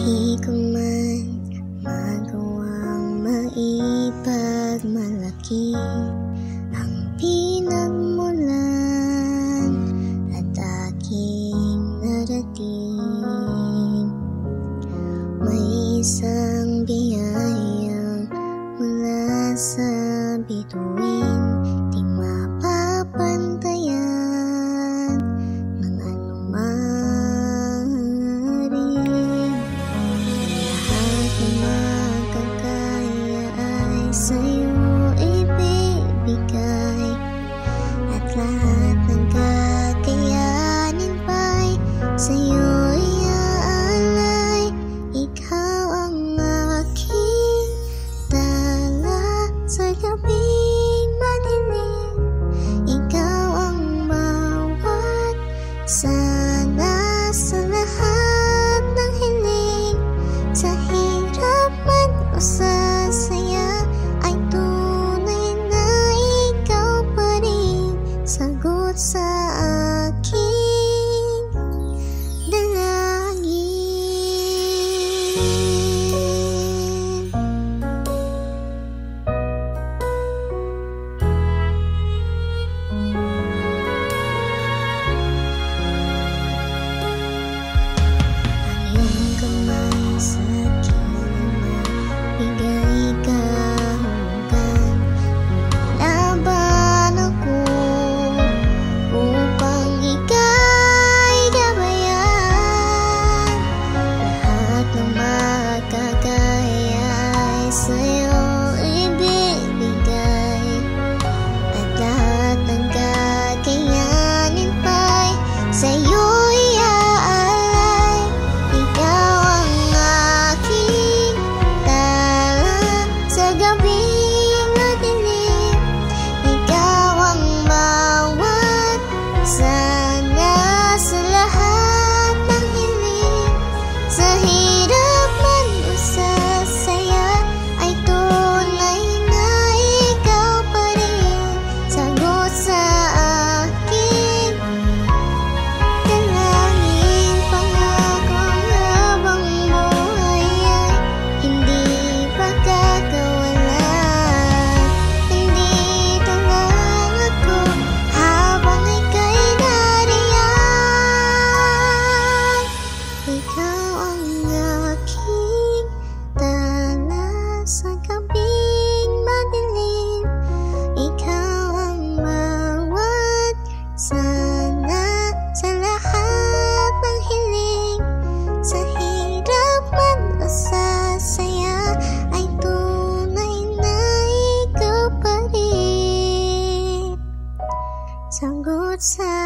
Di ko man magawang maipagmalaki ang pinagmulan at aking narating. May isang biyayang mula sa bituin, di mapapantayan ng anumarin. Lahat ng makakaya ay sa'yo ibibigay, at lahat ng kakayanin pa'y sa'yo iaalay. Ikaw ang aking dala sa gabing madilim, ikaw ang bawat sana sa lahat ng hiling. Sa hirap man o sa saya ay tunay na ikaw pa rin, sagot sa aking dalangin. Ang iyong kamay sa akin bigay kahulugan. Laban ako upang ika'y gabayan. Lahat ng makakaya ay sa'yo ibibigay, at lahat ng kakayanin pa'y sa'yo iaalay. Ikaw ang aking dala sa gabing madilim, ikaw ang bawat sana sa lahat ng hiling. Sa hirap man o sa saya ay tunay na ikaw pa rin, sagot sa aking dalangin. Pangako ang habang buhay ay hindi pagkakawalan. Nandito lang ako habang ika'y nariyan. Ikaw ang aking dala sa gabing madilim, ikaw ang bawat sana sa lahat ng hiling. Sa hirap man o sa saya ay tunay na ikaw pa rin, sagot sa